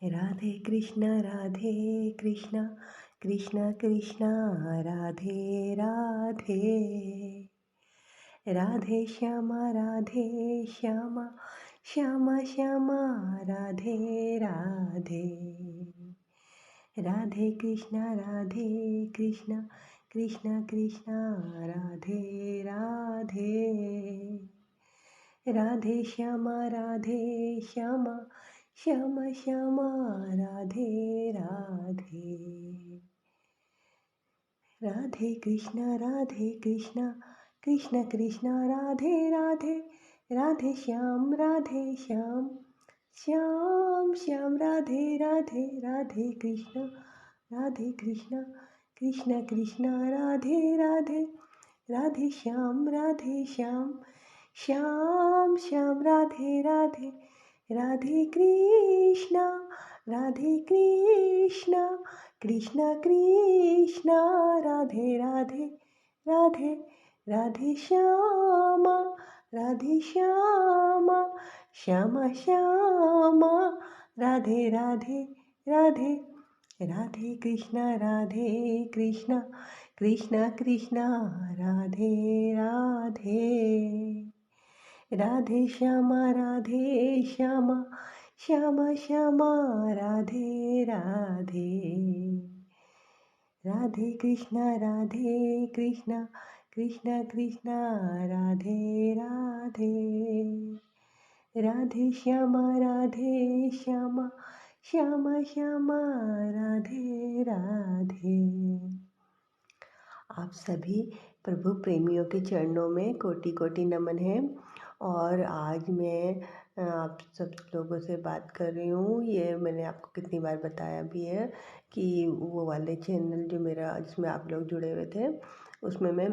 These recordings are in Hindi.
राधे कृष्ण कृष्ण कृष्ण राधे राधे। राधे श्यामा श्यामा श्यामा श्यामा राधे राधे। राधे कृष्ण कृष्ण कृष्ण कृष्ण राधे राधे। राधे श्यामा श्यामा श्यामा श्यामा राधे राधे। राधे कृष्ण कृष्ण कृष्ण राधे राधे। राधे श्याम श्याम श्याम श्याम राधे राधे। राधे कृष्ण कृष्ण कृष्ण राधे राधे। राधे श्याम श्याम श्याम श्याम राधे राधे। राधे कृष्ण कृष्ण कृष्ण राधे राधे। राधे राधे श्यामा श्यामा श्यामा श्यामा राधे राधे राधे। राधे कृष्ण कृष्ण कृष्ण राधे राधे। राधे श्यामा श्यामा श्यामा श्यामा राधे राधे। राधे कृष्ण कृष्ण कृष्ण राधे राधे। राधे श्यामा श्यामा श्यामा श्यामा राधे राधे। आप सभी प्रभु प्रेमियों के चरणों में कोटि कोटि नमन है। और आज मैं आप सब लोगों से बात कर रही हूँ। ये मैंने आपको कितनी बार बताया भी है कि वो वाले चैनल जो मेरा जिसमें आप लोग जुड़े हुए थे उसमें मैं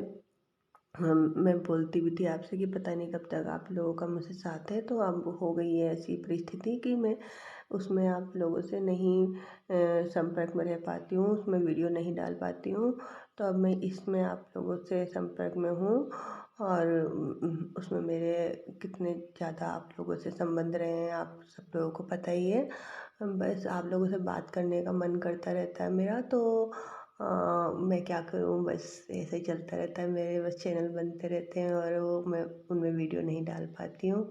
बोलती भी थी आपसे कि पता नहीं कब तक आप लोगों का मुझसे साथ है। तो अब हो गई है ऐसी परिस्थिति कि मैं उसमें आप लोगों से नहीं संपर्क में रह पाती हूँ, उसमें वीडियो नहीं डाल पाती हूँ। तो अब मैं इसमें आप लोगों से संपर्क में हूँ और उसमें मेरे कितने ज़्यादा आप लोगों से संबंध रहे हैं आप सब लोगों को पता ही है। बस आप लोगों से बात करने का मन करता रहता है मेरा। तो मैं क्या करूँ, बस ऐसे ही चलता रहता है। मेरे बस चैनल बनते रहते हैं और वो मैं उनमें वीडियो नहीं डाल पाती हूँ।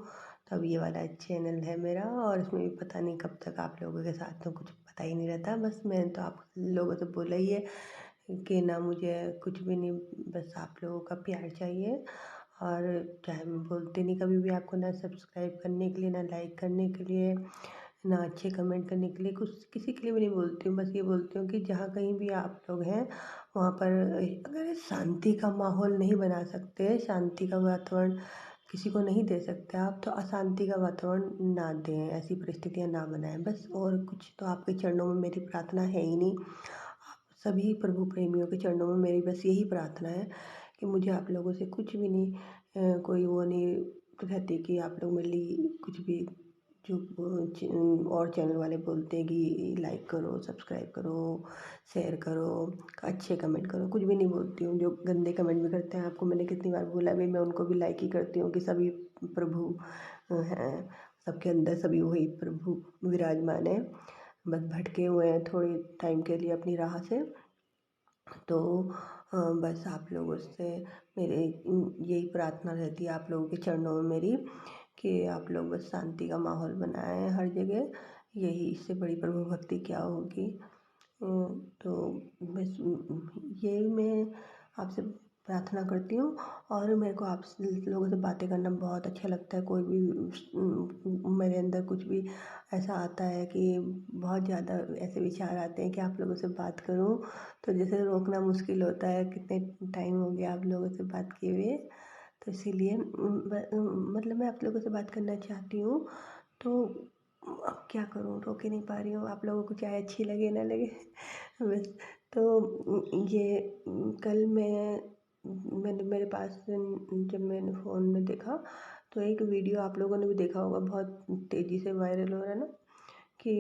तो अब ये वाला चैनल है मेरा और इसमें भी पता नहीं कब तक आप लोगों के साथ तो कुछ पता ही नहीं रहता। बस मैंने तो आप लोगों से बोला ही है कि ना मुझे कुछ भी नहीं, बस आप लोगों का प्यार चाहिए। और चाहे मैं बोलती नहीं कभी भी आपको, ना सब्सक्राइब करने के लिए, ना लाइक करने के लिए, ना अच्छे कमेंट करने के लिए, कुछ किसी के लिए भी नहीं बोलती हूँ। बस ये बोलती हूँ कि जहाँ कहीं भी आप लोग हैं वहाँ पर अगर शांति का माहौल नहीं बना सकते, शांति का वातावरण किसी को नहीं दे सकते आप, तो अशांति का वातावरण ना दें, ऐसी परिस्थितियाँ ना बनाएं। बस और कुछ तो आपके चरणों में मेरी प्रार्थना है ही नहीं। आप सभी प्रभु प्रेमियों के चरणों में मेरी बस यही प्रार्थना है कि मुझे आप लोगों से कुछ भी नहीं कोई वो नहीं रहती कि आप लोग मेरे लिए कुछ भी जो और चैनल वाले बोलते हैं कि लाइक करो, सब्सक्राइब करो, शेयर करो, अच्छे कमेंट करो, कुछ भी नहीं बोलती हूँ। जो गंदे कमेंट भी करते हैं, आपको मैंने कितनी बार बोला भी, मैं उनको भी लाइक ही करती हूँ कि सभी प्रभु हैं, सबके अंदर सभी वही प्रभु विराजमान है। बस भटके हुए हैं थोड़ी टाइम के लिए अपनी राह से। तो बस आप लोगों से मेरे यही प्रार्थना रहती है आप लोगों के चरणों में मेरी कि आप लोग बस शांति का माहौल बनाएं हर जगह। यही, इससे बड़ी प्रभु भक्ति क्या होगी। तो बस यही मैं आपसे प्रार्थना करती हूँ। और मेरे को आप लोगों से बातें करना बहुत अच्छा लगता है। कोई भी मेरे अंदर कुछ भी ऐसा आता है कि बहुत ज़्यादा ऐसे विचार आते हैं कि आप लोगों से बात करूं, तो जैसे रोकना मुश्किल होता है। कितने टाइम हो गया आप लोगों से बात किए हुए, तो इसीलिए मतलब मैं आप लोगों से बात करना चाहती हूँ। तो अब क्या करूँ, रोक ही नहीं पा रही हूँ। आप लोगों को चाहे अच्छी लगे ना लगे बस। तो ये कल मैंने मेरे पास जब मैंने फ़ोन में देखा तो एक वीडियो आप लोगों ने भी देखा होगा, बहुत तेज़ी से वायरल हो रहा है ना, कि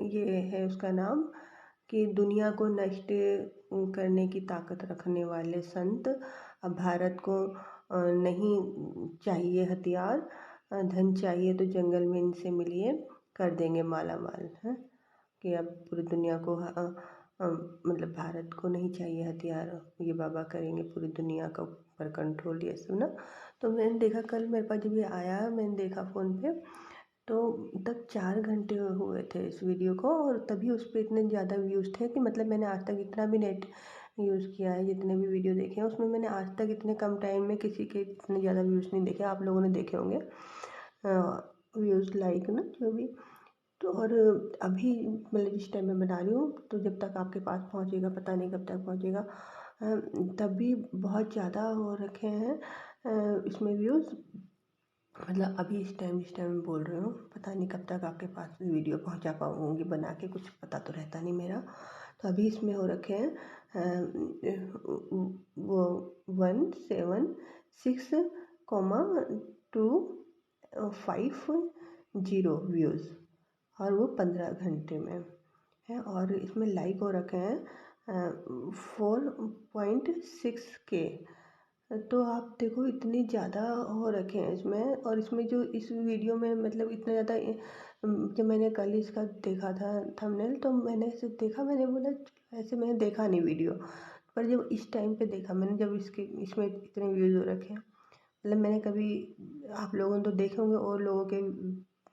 ये है उसका नाम कि दुनिया को नष्ट करने की ताकत रखने वाले संत। अब भारत को नहीं चाहिए हथियार, धन चाहिए तो जंगल में इनसे मिलिए। कर देंगे माला माल है कि अब पूरी दुनिया को मतलब भारत को नहीं चाहिए हथियार, ये बाबा करेंगे पूरी दुनिया का ऊपर कंट्रोल ये सब ना। तो मैंने देखा कल मेरे पास जब ये आया मैंने देखा फ़ोन पे, तो तब 4 घंटे हुए थे इस वीडियो को और तभी उस पे इतने ज़्यादा व्यूज़ थे कि मतलब मैंने आज तक इतना भी नेट यूज़ किया है, जितने भी वीडियो देखे हैं उसमें मैंने आज तक इतने कम टाइम में किसी के इतने ज़्यादा व्यूज़ नहीं देखे। आप लोगों ने देखे होंगे व्यूज़ लाइक ना जो भी। तो और अभी मतलब जिस टाइम मैं बना रही हूँ तो जब तक आपके पास पहुँचेगा पता नहीं कब तक पहुँचेगा। तब भी बहुत ज़्यादा हो रखे हैं इसमें व्यूज़। मतलब अभी इस टाइम जिस टाइम मैं बोल रही हूँ पता नहीं कब तक आपके पास वीडियो पहुँचा पाऊँगी बना के, कुछ पता तो रहता नहीं मेरा। तो अभी इसमें हो रखे हैं वो 176,250 व्यूज़ और वो 15 घंटे में है। और इसमें लाइक हो रखे हैं 4.6K। तो आप देखो इतनी ज़्यादा हो रखे हैं इसमें। और इसमें जो इस वीडियो में मतलब इतना ज़्यादा जब मैंने कल इसका देखा था थंबनेल तो मैंने ऐसे देखा, मैंने बोला ऐसे मैंने देखा नहीं वीडियो, पर जब इस टाइम पे देखा मैंने जब इसके इसमें इतने व्यूज़ हो रखे हैं, मतलब मैंने कभी, आप लोगों ने तो देखे होंगे और लोगों के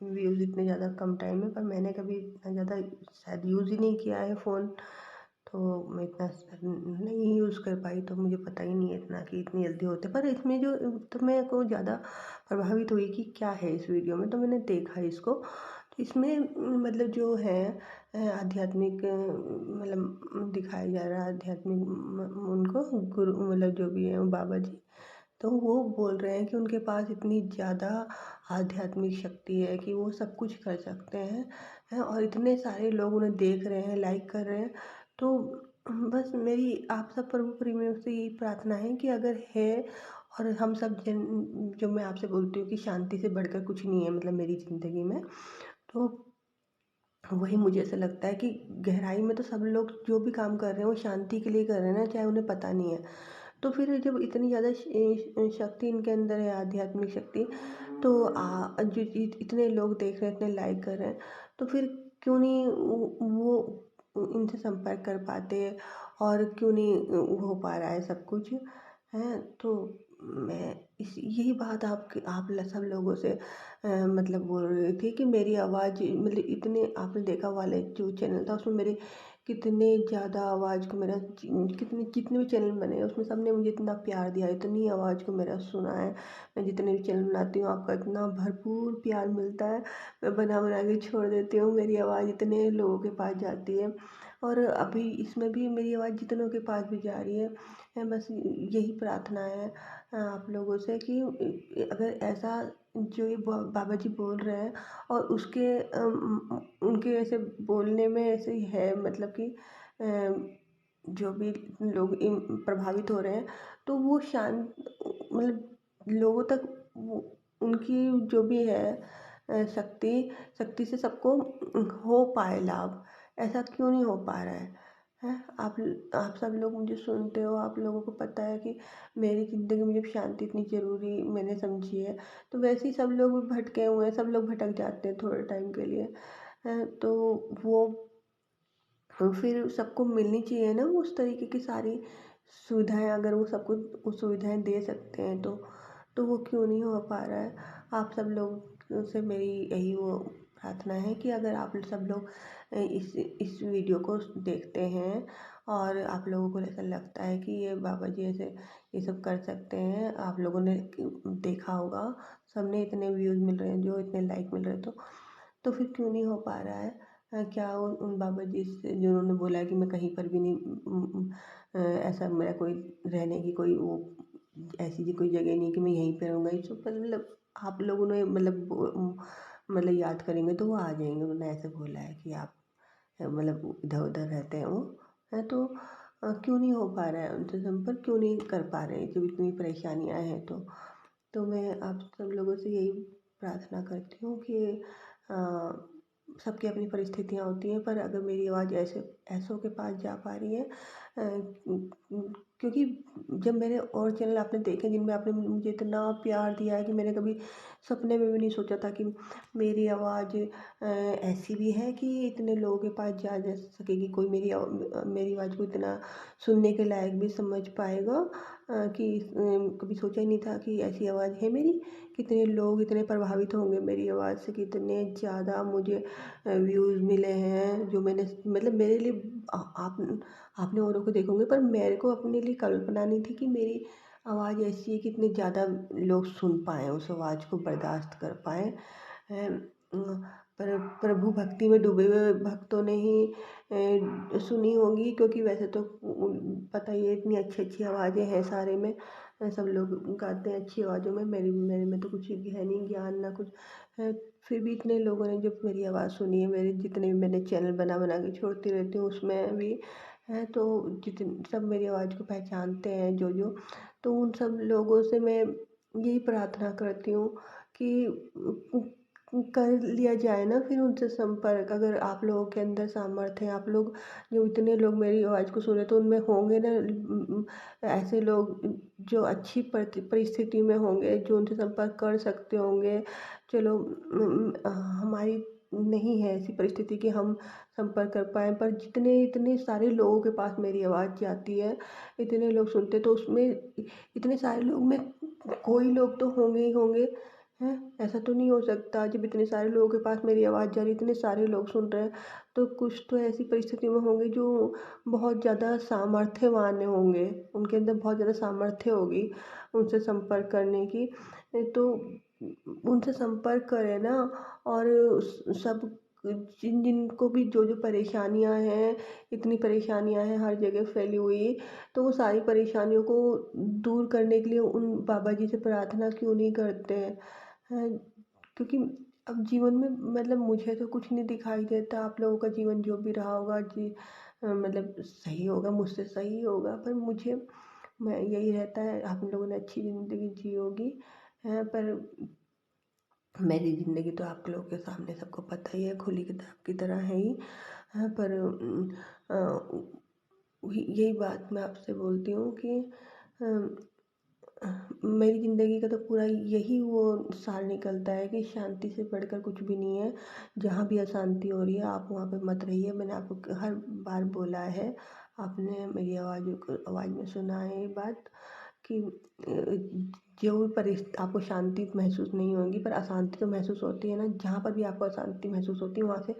व्यूज़ इतने ज़्यादा कम टाइम में, पर मैंने कभी इतना ज़्यादा शायद यूज़ ही नहीं किया है फ़ोन, तो मैं इतना नहीं यूज़ कर पाई तो मुझे पता ही नहीं है इतना कि इतनी जल्दी होते। पर इसमें जो तो मेरे को ज़्यादा प्रभावित हुई कि क्या है इस वीडियो में, तो मैंने देखा इसको। तो इसमें मतलब जो है आध्यात्मिक मतलब दिखाया जा रहा है आध्यात्मिक उनको गुरु मतलब जो भी है वो बाबा जी, तो वो बोल रहे हैं कि उनके पास इतनी ज़्यादा आध्यात्मिक शक्ति है कि वो सब कुछ कर सकते हैं और इतने सारे लोग उन्हें देख रहे हैं, लाइक कर रहे हैं। तो बस मेरी आप सब प्रभु प्रेमियों से यही प्रार्थना है कि अगर है और हम सब जन, जो मैं आपसे बोलती हूँ कि शांति से बढ़कर कुछ नहीं है मतलब मेरी ज़िंदगी में, तो वही मुझे ऐसा लगता है कि गहराई में तो सब लोग जो भी काम कर रहे हैं वो शांति के लिए कर रहे हैं ना, चाहे उन्हें पता नहीं है। तो फिर जब इतनी ज़्यादा शक्ति इनके अंदर है, आध्यात्मिक शक्ति, तो जो इतने लोग देख रहे हैं, इतने लाइक कर रहे हैं, तो फिर क्यों नहीं वो इनसे संपर्क कर पाते और क्यों नहीं हो पा रहा है सब कुछ है। तो मैं इस यही बात आप सब लोगों से मतलब बोल रही थी कि मेरी आवाज़ मतलब इतने, आपने देखा वाले जो चैनल था उसमें मेरे कितने ज़्यादा आवाज़ को मेरा कितने जितने भी चैनल बने हैं उसमें सबने मुझे इतना प्यार दिया, इतनी आवाज़ को मेरा सुना है। मैं जितने भी चैनल बनाती हूँ आपका इतना भरपूर प्यार मिलता है, मैं बना बना के छोड़ देती हूँ, मेरी आवाज़ इतने लोगों के पास जाती है। और अभी इसमें भी मेरी आवाज़ जितनों के पास भी जा रही है बस यही प्रार्थना है आप लोगों से कि अगर ऐसा जो ये बाबा जी बोल रहे हैं और उसके उनके ऐसे बोलने में ऐसे ही है मतलब कि जो भी लोग प्रभावित हो रहे हैं तो वो शांत मतलब लोगों तक उनकी जो भी है शक्ति शक्ति से सबको हो पाए लाभ, ऐसा क्यों नहीं हो पा रहा है। आप सब लोग मुझे सुनते हो, आप लोगों को पता है कि मेरी ज़िंदगी में जब शांति इतनी ज़रूरी मैंने समझी है, तो वैसे ही सब लोग भटके हुए हैं, सब लोग भटक जाते हैं थोड़े टाइम के लिए। तो वो फिर सबको मिलनी चाहिए ना उस तरीके की सारी सुविधाएं, अगर वो सबको वो सुविधाएं दे सकते हैं तो वो क्यों नहीं हो पा रहा है। आप सब लोग से मेरी यही वो प्रार्थना है कि अगर आप सब लोग इस वीडियो को देखते हैं और आप लोगों को ऐसा लगता है कि ये बाबा जी ऐसे ये सब कर सकते हैं, आप लोगों ने देखा होगा सबने इतने व्यूज़ मिल रहे हैं, जो इतने लाइक मिल रहे हैं, तो फिर क्यों नहीं हो पा रहा है। क्या उन बाबा जी से जिन्होंने बोला है कि मैं कहीं पर भी नहीं ऐसा मेरा कोई रहने की कोई वो ऐसी जी कोई जगह नहीं कि मैं यहीं पे रहूँगा, ये सब मतलब आप लोगों ने मतलब याद करेंगे तो वो आ जाएंगे। उन्होंने ऐसे बोला है कि आप मतलब इधर उधर रहते हैं वो है, तो क्यों नहीं हो पा रहा है उनसे संपर्क, क्यों नहीं कर पा रहे हैं जब इतनी परेशानियाँ हैं। तो मैं आप सब लोगों से यही प्रार्थना करती हूँ कि अ, सबकी अपनी परिस्थितियाँ होती हैं, पर अगर मेरी आवाज़ ऐसों के पास जा पा रही है क्योंकि जब मेरे और चैनल आपने देखे जिनमें आपने मुझे इतना प्यार दिया है कि मैंने कभी सपने में भी नहीं सोचा था कि मेरी आवाज़ ऐसी भी है कि इतने लोगों के पास जा सकेगी, कोई मेरी आवाज़ को इतना सुनने के लायक भी समझ पाएगा। कि कभी सोचा ही नहीं था कि ऐसी आवाज़ है मेरी, कितने लोग इतने प्रभावित होंगे मेरी आवाज़ से, कितने ज़्यादा मुझे व्यूज़ मिले हैं जो मैंने मतलब मेरे लिए आपने औरों को देखोगे, पर मेरे को अपने लिए कल्पना नहीं थी कि मेरी आवाज़ ऐसी है कि इतने ज़्यादा लोग सुन पाएँ, उस आवाज़ को बर्दाश्त कर पाएँ। पर प्रभु भक्ति में डूबे हुए भक्तों ने ही सुनी होंगी, क्योंकि वैसे तो पता ही है इतनी अच्छी अच्छी आवाज़ें हैं सारे में, सब लोग गाते हैं अच्छी आवाज़ों में। मेरे में तो कुछ है नहीं ज्ञान ना कुछ है, फिर भी इतने लोगों ने जब मेरी आवाज़ सुनी है, मेरे जितने भी मैंने चैनल बना बना के छोड़ती रहती हूँ उसमें भी है, तो जितने सब मेरी आवाज़ को पहचानते हैं जो तो उन सब लोगों से मैं यही प्रार्थना करती हूँ कि कर लिया जाए ना फिर उनसे संपर्क। अगर आप लोगों के अंदर सामर्थ्य है, आप लोग जो इतने लोग मेरी आवाज़ को सुने, तो उनमें होंगे ना ऐसे लोग जो अच्छी परिस्थिति में होंगे, जो उनसे संपर्क कर सकते होंगे। चलो हमारी नहीं है ऐसी परिस्थिति कि हम संपर्क कर पाएँ, पर जितने इतने सारे लोगों के पास मेरी आवाज़ जाती है, इतने लोग सुनते, तो उसमें इतने सारे लोग में कोई लोग तो होंगे ही होंगे, हैं? ऐसा तो नहीं हो सकता जब इतने सारे लोगों के पास मेरी आवाज़ जा रही है, इतने सारे लोग सुन रहे हैं, तो कुछ तो ऐसी परिस्थिति में होंगे जो बहुत ज़्यादा सामर्थ्यवान होंगे, उनके अंदर बहुत ज़्यादा सामर्थ्य होगी उनसे संपर्क करने की। तो उनसे संपर्क करें ना, और सब जिनको भी जो परेशानियां हैं, इतनी परेशानियां हैं हर जगह फैली हुई, तो वो सारी परेशानियों को दूर करने के लिए उन बाबा जी से प्रार्थना क्यों नहीं करते हैं? क्योंकि अब जीवन में मतलब मुझे तो कुछ नहीं दिखाई देता, आप लोगों का जीवन जो भी रहा होगा जी मतलब सही होगा, मुझसे सही होगा, पर मुझे मैं यही रहता है आप लोगों ने अच्छी ज़िंदगी जी होगी। पर मेरी ज़िंदगी तो आप लोगों के सामने सबको पता ही है, खुली किताब की तरह है ही। पर यही बात मैं आपसे बोलती हूँ कि मेरी ज़िंदगी का तो पूरा यही वो सार निकलता है कि शांति से बढ़कर कुछ भी नहीं है। जहाँ भी अशांति हो रही है आप वहाँ पे मत रहिए। मैंने आपको हर बार बोला है, आपने मेरी आवाज़ में सुना है ये बात कि जो भी आपको शांति महसूस नहीं होगी, पर अशांति तो महसूस होती है ना। जहाँ पर भी आपको अशांति महसूस होती है वहाँ से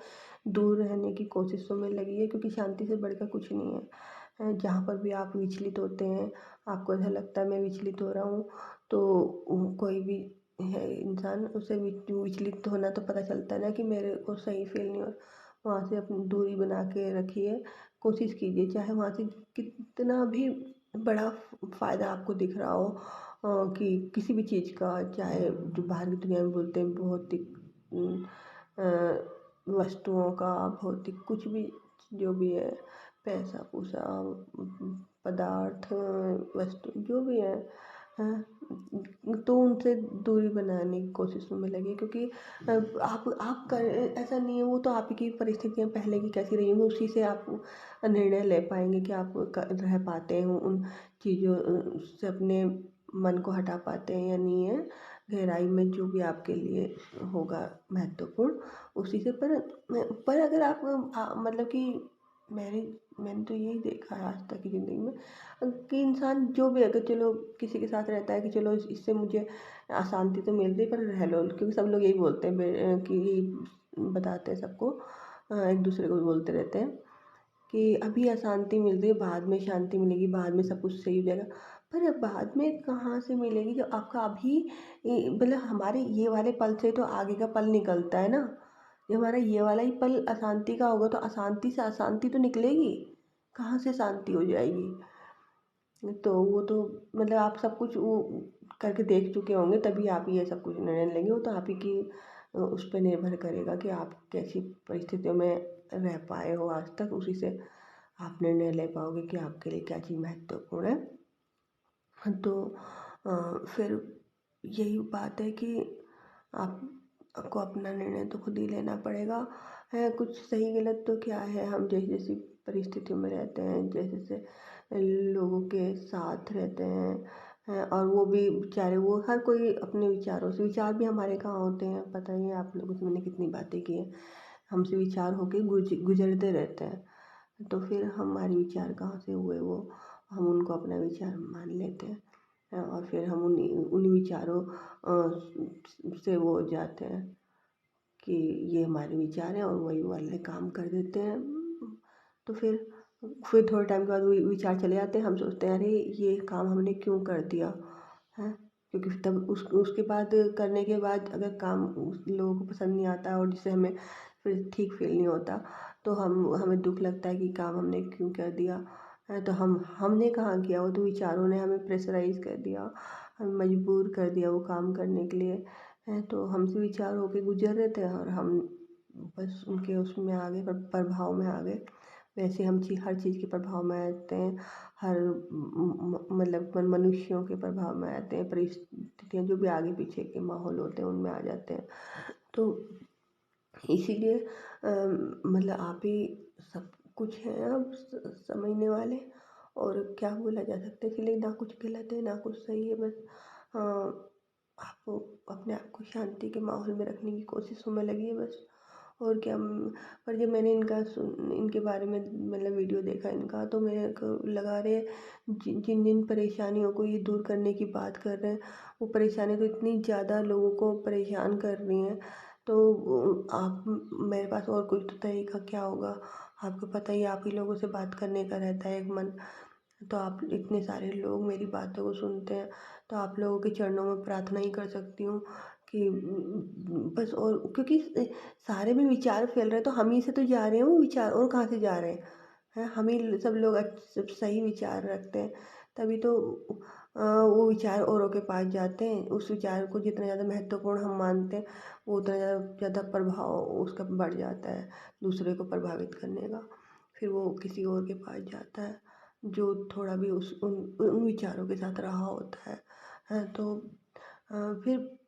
दूर रहने की कोशिशों में लगी है, क्योंकि शांति से बढ़कर कुछ नहीं है। जहाँ पर भी आप विचलित होते हैं, आपको ऐसा लगता है मैं विचलित हो रहा हूँ, तो कोई भी है इंसान, उसे विचलित होना तो पता चलता है ना कि मेरे को सही फील नहीं हो रहा, वहाँ से अपनी दूरी बना के रखिए। कोशिश कीजिए, चाहे वहाँ से कितना भी बड़ा फ़ायदा आपको दिख रहा हो, कि किसी भी चीज़ का, चाहे जो बाहर की दुनिया में बोलते हैं भौतिक वस्तुओं का, भौतिक कुछ भी जो भी है, पैसा पूसा पदार्थ वस्तु जो भी है, तो उनसे दूरी बनाने की कोशिश में लगे, क्योंकि आप कर ऐसा नहीं है, वो तो आपकी परिस्थितियाँ पहले की कैसी रही होंगी उसी से आप निर्णय ले पाएंगे कि आप रह पाते हो उन चीज़ों से, अपने मन को हटा पाते हैं या नहीं है। गहराई में जो भी आपके लिए होगा महत्वपूर्ण, उसी से। पर अगर आप मतलब कि मैंने तो यही देखा है आज तक की ज़िंदगी में कि इंसान जो भी अगर चलो किसी के साथ रहता है कि चलो इससे मुझे अशांति तो मिल रही पर रह लो, क्योंकि सब लोग यही बोलते हैं कि बताते हैं सबको, एक दूसरे को भी बोलते रहते हैं कि अभी अशांति मिल रही है, बाद में शांति मिलेगी, बाद में सब कुछ सही हो जाएगा। पर बाद में कहाँ से मिलेगी जब आपका अभी मतलब हमारे ये वाले पल से तो आगे का पल निकलता है ना। जब हमारा ये वाला ही पल अशांति का होगा तो अशांति से अशांति तो निकलेगी, कहाँ से शांति हो जाएगी। तो वो तो मतलब आप सब कुछ वो करके देख चुके होंगे, तभी आप ये सब कुछ निर्णय लेंगे। वो तो आप ही की उस पर निर्भर करेगा कि आप कैसी परिस्थितियों में रह पाए हो आज तक, उसी से आप निर्णय ले पाओगे कि आपके लिए क्या चीज़ महत्वपूर्ण है। तो फिर यही बात है कि आप आपको अपना निर्णय तो खुद ही लेना पड़ेगा है। कुछ सही गलत तो क्या है, हम जैसी जैसी परिस्थितियों में रहते हैं, जैसे जैसे लोगों के साथ रहते हैं और वो भी बेचारे, वो हर कोई अपने विचारों से, विचार भी हमारे कहाँ होते हैं पता ही है आप लोगों से, मैंने कितनी बातें की हैं, हमसे विचार होके गुजरते रहते हैं। तो फिर हमारे विचार कहाँ से हुए, वो हम उनको अपना विचार मान लेते हैं और फिर हम उन विचारों से वो हो जाते हैं कि ये हमारे विचार हैं और वही वाले काम कर देते हैं। तो फिर थोड़े टाइम के बाद वो विचार चले जाते हैं, हम सोचते हैं अरे ये काम हमने क्यों कर दिया है, क्योंकि तब उसके बाद करने के बाद अगर काम उस लोगों को पसंद नहीं आता और जिससे हमें फिर ठीक फील नहीं होता, तो हमें दुख लगता है कि काम हमने क्यों कर दिया है। तो हमने कहाँ किया, वो तो विचारों ने हमें प्रेशराइज कर दिया, हमें मजबूर कर दिया वो काम करने के लिए है। तो हमसे विचार होके गुजर रहे थे और हम बस उनके उसमें आ गए, प्रभाव में आ गए। वैसे हम हर चीज़ के प्रभाव में आते हैं, हर मतलब मनुष्यों के प्रभाव में आते हैं, परिस्थितियाँ जो भी आगे पीछे के माहौल होते हैं उनमें आ जाते हैं। तो इसीलिए मतलब आप ही सब कुछ हैं, आप समझने वाले, और क्या बोला जा सकता है। इसलिए ना कुछ गलत है ना कुछ सही है, बस आपको अपने आप को शांति के माहौल में रखने की कोशिशों में लगी है बस, और क्या। पर जब मैंने इनके बारे में मतलब वीडियो देखा इनका, तो मेरे को लगा रहे जिन जिन परेशानियों को ये दूर करने की बात कर रहे हैं, वो परेशानी तो इतनी ज़्यादा लोगों को परेशान कर रही हैं। तो आप, मेरे पास और कोई तो तरीका क्या होगा, आपको पता ही, आप ही लोगों से बात करने का रहता है एक मन। तो आप इतने सारे लोग मेरी बातों को सुनते हैं, तो आप लोगों के चरणों में प्रार्थना ही कर सकती हूँ कि बस, और क्योंकि सारे में विचार फैल रहे हैं तो हम ही से तो जा रहे हैं वो विचार, और कहाँ से जा रहे हैं हम ही सब लोग सब सही विचार रखते हैं, तभी तो वो विचार औरों के पास जाते हैं। उस विचार को जितना ज़्यादा महत्वपूर्ण हम मानते हैं, वो उतना ज़्यादा प्रभाव उसका बढ़ जाता है दूसरे को प्रभावित करने का। फिर वो किसी और के पास जाता है जो थोड़ा भी उन विचारों के साथ रहा होता है। तो फिर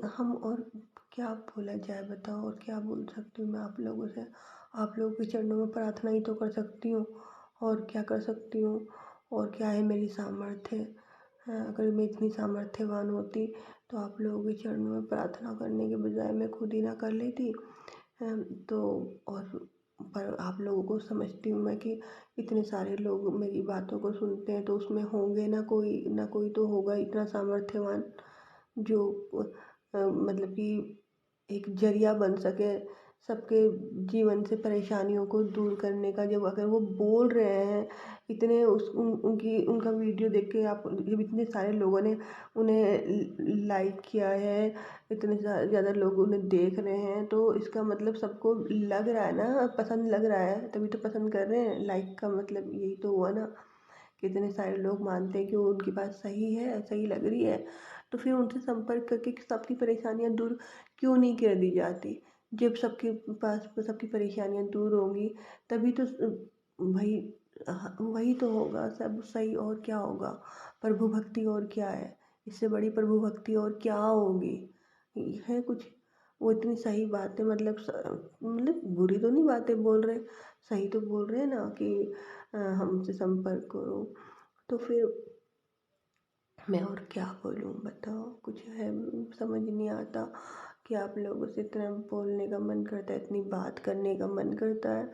हम और क्या बोला जाए बताओ, और क्या बोल सकती हूँ मैं आप लोगों से। आप लोगों के चरणों में प्रार्थना ही तो कर सकती हूँ, और क्या कर सकती हूँ, और क्या है मेरी सामर्थ्य। अगर मैं इतनी सामर्थ्यवान होती तो आप लोगों के चरणों में प्रार्थना करने के बजाय मैं खुद ही ना कर लेती। तो और पर आप लोगों को समझती हूँ मैं कि इतने सारे लोग मेरी बातों को सुनते हैं, तो उसमें होंगे ना कोई तो होगा इतना सामर्थ्यवान जो मतलब कि एक जरिया बन सके सबके जीवन से परेशानियों को दूर करने का। जब अगर वो बोल रहे हैं इतने उनका वीडियो देख के, आप जब इतने सारे लोगों ने उन्हें लाइक किया है, इतने ज़्यादा लोग उन्हें देख रहे हैं, तो इसका मतलब सबको लग रहा है ना, पसंद लग रहा है, तभी तो पसंद कर रहे हैं। लाइक का मतलब यही तो हुआ ना, कितने सारे लोग मानते हैं कि वो उनकी बात सही है, सही लग रही है, तो फिर उनसे संपर्क करके सबकी परेशानियां दूर क्यों नहीं कर दी जाती। जब सबके पास सबकी परेशानियां दूर होंगी, तभी तो वही वही तो होगा सब सही, और क्या होगा। प्रभु भक्ति और क्या है, इससे बड़ी प्रभु भक्ति और क्या होगी है कुछ। वो इतनी सही बातें, मतलब मतलब बुरी तो नहीं बातें बोल रहे, सही तो बोल रहे हैं ना कि हमसे संपर्क करो। तो फिर मैं और क्या बोलूँ बताओ, कुछ है समझ नहीं आता कि आप लोगों से इतना बोलने का मन करता है, इतनी बात करने का मन करता है,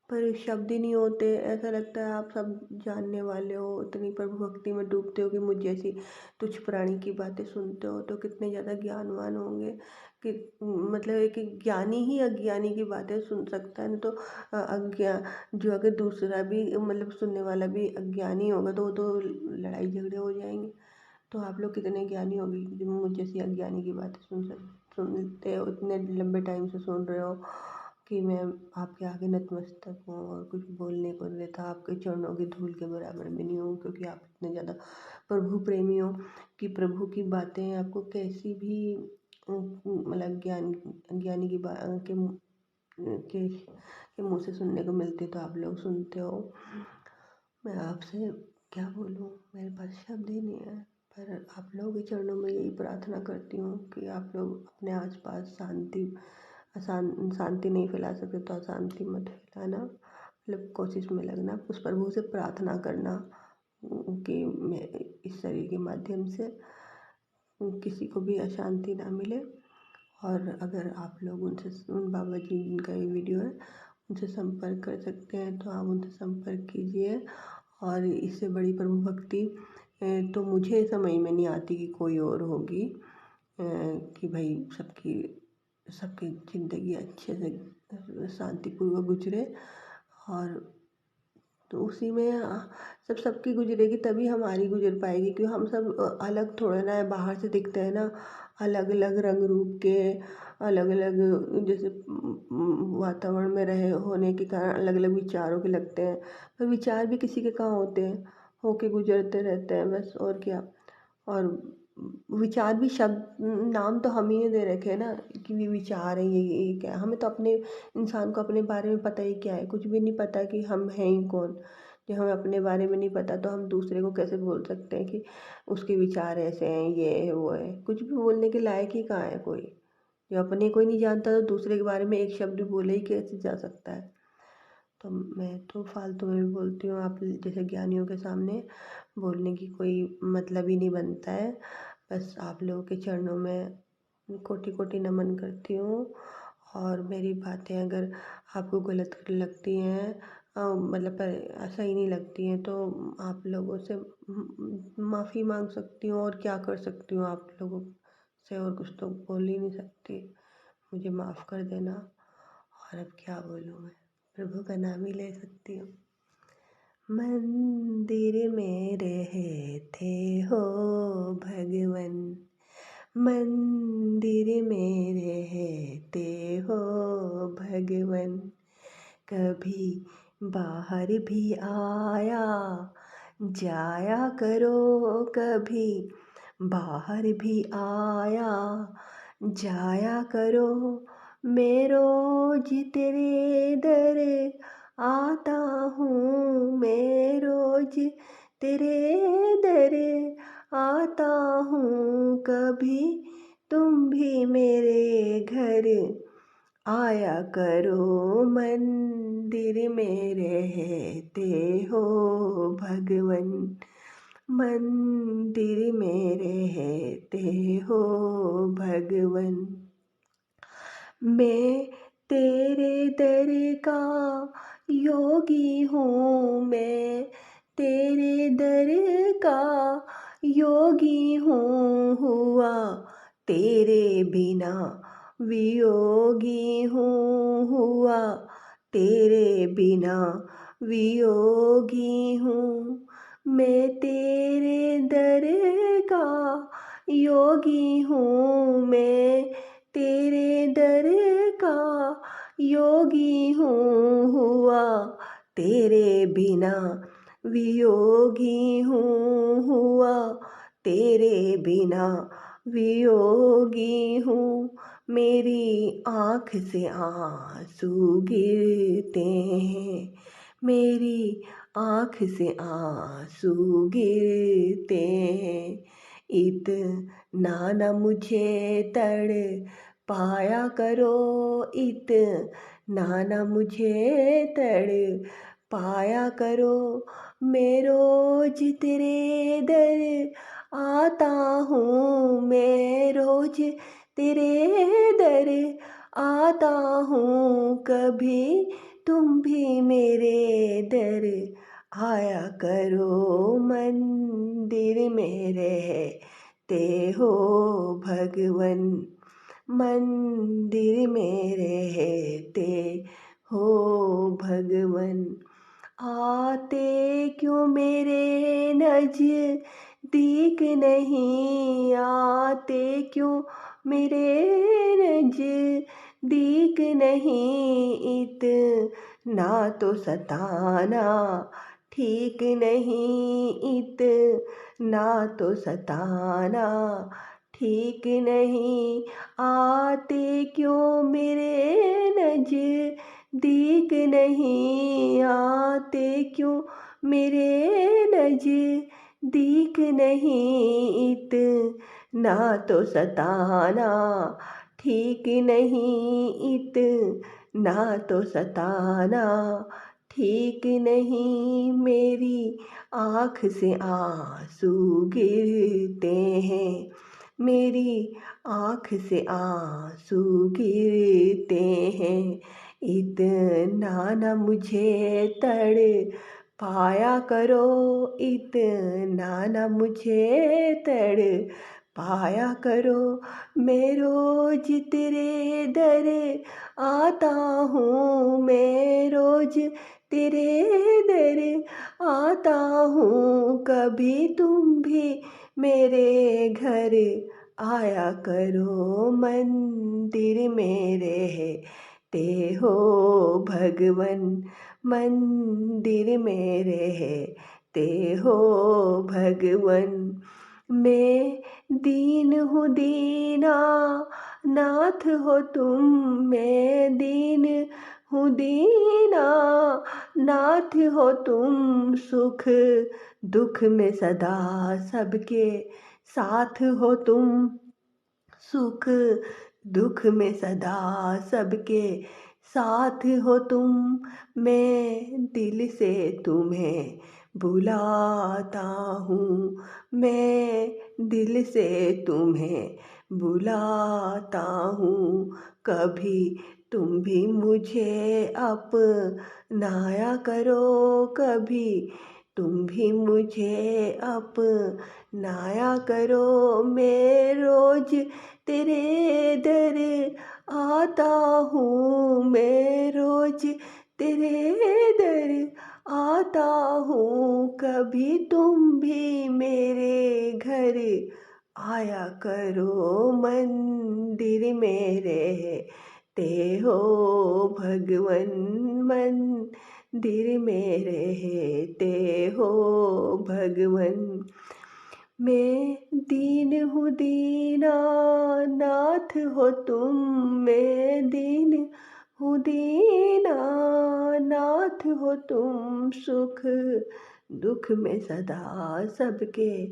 पर शब्द ही नहीं होते। ऐसा लगता है आप सब जानने वाले हो, इतनी प्रभु भक्ति में डूबते हो कि मुझ जैसी तुच्छ प्राणी की बातें सुनते हो, तो कितने ज़्यादा ज्ञानवान होंगे कि मतलब एक ज्ञानी ही अज्ञानी की बातें सुन सकता है, नहीं तो जो अगर दूसरा भी मतलब सुनने वाला भी अज्ञानी होगा तो वो तो लड़ाई झगड़े हो जाएंगे। तो आप लोग कितने ज्ञानी होगी जो मुझ जैसी अज्ञानी की बातें सुनते हो, इतने लंबे टाइम से सुन रहे हो कि मैं आपके आगे नतमस्तक हूँ, और कुछ बोलने को नहीं देता, आपके चरणों की धूल के बराबर भी नहीं हूँ, क्योंकि आप इतने ज़्यादा प्रभु प्रेमी हो कि प्रभु की बातें आपको कैसी भी मतलब ज्ञानी की के मुँह से सुनने को मिलती तो आप लोग सुनते हो। मैं आपसे क्या बोलूँ, मेरे पास शब्द ही नहीं है। पर आप लोगों के चरणों में यही प्रार्थना करती हूँ कि आप लोग अपने आसपास शांति नहीं फैला सकते तो अशांति मत फैलाना, मतलब कोशिश में लगना, उस प्रभु से प्रार्थना करना कि मैं इस शरीर के माध्यम से किसी को भी अशांति ना मिले। और अगर आप लोग उन बाबा जी जिनका ये वीडियो है उनसे संपर्क कर सकते हैं तो आप उनसे संपर्क कीजिए। और इससे बड़ी प्रभु भक्ति तो मुझे समझ में नहीं आती कि कोई और होगी, कि भाई सबकी ज़िंदगी अच्छे से शांतिपूर्वक गुजरे। और तो उसी में सबकी गुजरेगी तभी हमारी गुजर पाएगी, क्योंकि हम सब अलग थोड़ा ना है, बाहर से दिखते हैं ना, अलग अलग रंग रूप के, अलग अलग जैसे वातावरण में रहे होने के कारण अलग अलग विचारों के लगते हैं, पर विचार भी किसी के कहाँ होते हैं, होके गुजरते रहते हैं बस, और क्या। और विचार भी शब्द नाम तो हम ही दे रखे हैं ना कि ये विचार है, ये क्या है। हमें तो अपने इंसान को अपने बारे में पता ही क्या है, कुछ भी नहीं पता कि हम हैं ही कौन। जब हमें अपने बारे में नहीं पता तो हम दूसरे को कैसे बोल सकते हैं कि उसके विचार ऐसे हैं, ये है वो है। कुछ भी बोलने के लायक ही कहाँ है कोई। जो अपने को ही नहीं जानता तो दूसरे के बारे में एक शब्द बोले ही कैसे जा सकता है। तो मैं तो फालतू में भी बोलती हूँ, आप जैसे ज्ञानियों के सामने बोलने की कोई मतलब ही नहीं बनता है। बस आप लोगों के चरणों में कोटि कोटि नमन करती हूँ। और मेरी बातें अगर आपको गलत लगती हैं, मतलब सही नहीं लगती हैं, तो आप लोगों से माफ़ी मांग सकती हूँ। और क्या कर सकती हूँ आप लोगों से, और कुछ तो बोल ही नहीं सकती। मुझे माफ़ कर देना। और अब क्या बोलूँ मैं, प्रभु का नाम ही ले सकती हूँ। मंदिर में रहते हो भगवन, मंदिर में रहते हो भगवन, कभी बाहर भी आया जाया करो, कभी बाहर भी आया जाया करो। मैं रोज तेरे दर आता हूँ, मैं रोज तेरे दर आता हूँ, कभी तुम भी मेरे घर आया करो। मंदिर में रहते हो भगवन, मंदिर में रहते हो भगवन। मैं तेरे दर का योगी हूँ, मैं तेरे दर का योगी हूँ, हुआ तेरे बिना वियोगी हूँ, हुआ तेरे बिना वियोगी हूँ। मैं तेरे दर का योगी हूँ, मैं तेरे दर का योगी हूँ, हुआ तेरे बिना वियोगी हूँ, हुआ तेरे बिना वियोगी हूँ। मेरी आँख से आंसू गिरते हैं, मेरी आँख से आंसू गिरते हैं। इतना न मुझे तड़ पाया करो, इतना न मुझे तड़ पाया करो। मैं रोज तेरे दर आता हूँ, मैं रोज तेरे दर आता हूँ, कभी तुम भी मेरे दर आया करो। मंदिर में रहते हो भगवन, मंदिर में रहते हो भगवन। आते क्यों मेरे नज़दीक नहीं, आते क्यों मेरे नज़दीक नहीं। इतना तो सताना ठीक नहीं, इतना तो सताना ठीक नहीं। आते क्यों मेरे नज़दीक नहीं, आते क्यों मेरे नज़दीक दीख नहीं इतना तो सताना, ठीक नहीं इतना तो सताना, ठीक नहीं। मेरी आँख से आँसू गिरते हैं, मेरी आँख से आँसू गिरते हैं। इतना न मुझे तड़ पाया करो, इतना न मुझे तड़ पाया करो। मैं रोज तेरे दर आता हूँ, मैं रोज तेरे दर आता हूँ। कभी तुम भी मेरे घर आया करो, मंदिर में रहते हो भगवन, मंदिर में रहते हो भगवन। मैं दीन हूँ दीना नाथ हो तुम, मैं दीन हूँ दीना नाथ हो तुम। सुख दुख में सदा सबके साथ हो तुम, सुख दुख में सदा सबके साथ हो तुम। मैं दिल से तुम्हें बुलाता हूँ, मैं दिल से तुम्हें बुलाता हूँ। कभी तुम भी मुझे अपनाया करो, कभी तुम भी मुझे अपनाया करो। मैं रोज तेरे दर आता हूँ, मैं रोज तेरे दर आता हूँ। कभी तुम भी मेरे घर आया करो, मंदिर में रहते हो भगवन, मंदिर में रहते हो भगवन। मैं दीन हूँ दीना नाथ हो तुम, मैं दीन हूँ दीना नाथ हो तुम। सुख दुख में सदा सबके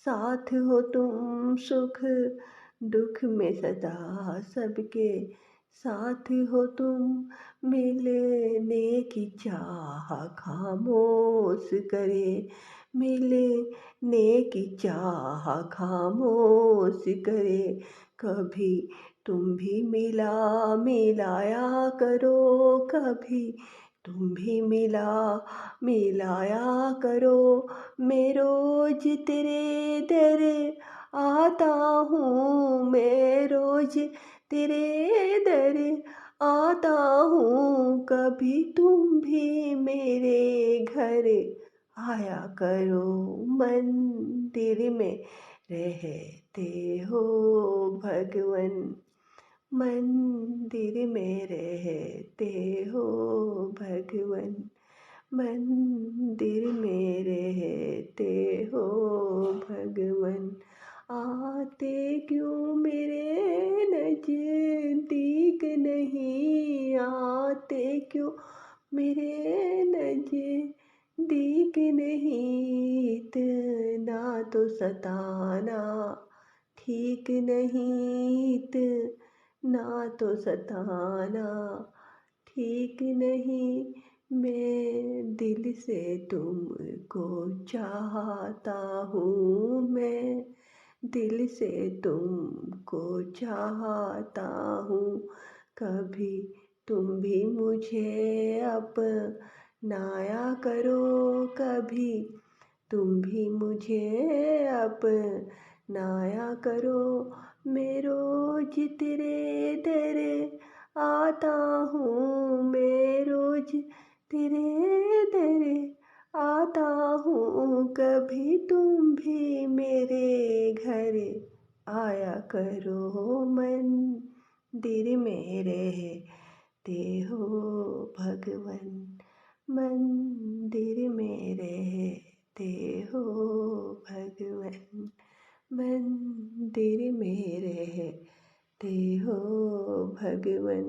साथ हो तुम, सुख दुख में सदा सबके साथ हो तुम। मिलने की चाह खामोश करे, मिलने की चाह खामोश करे। कभी तुम भी मिलाया करो, कभी तुम भी मिलाया करो। मैं रोज तेरे दर आता हूँ, मैं रोज तेरे दर आता हूँ। कभी तुम भी मेरे घर आया करो, मंदिर में रहते हो भगवन, मंदिर में रहते हो भगवन, मंदिर में रहते हो भगवन। आते क्यों मेरे नजदीक नहीं, आते क्यों मेरे नजदीक नहीं। इतना तो सताना ठीक नहीं, इतना तो सताना ठीक नहीं। मैं दिल से तुमको चाहता हूँ, मैं दिल से तुमको चाहता हूँ। कभी तुम भी मुझे अपनाया करो, कभी तुम भी मुझे अपनाया करो। मैं रोज तेरे दर आता हूँ, मैं रोज तेरे दर आता हूँ। कभी तुम भी मेरे घर आया करो, मंदिर में रहते हो भगवन, मंदिर में रहते हो भगवन, मंदिर में रहते हो भगवन।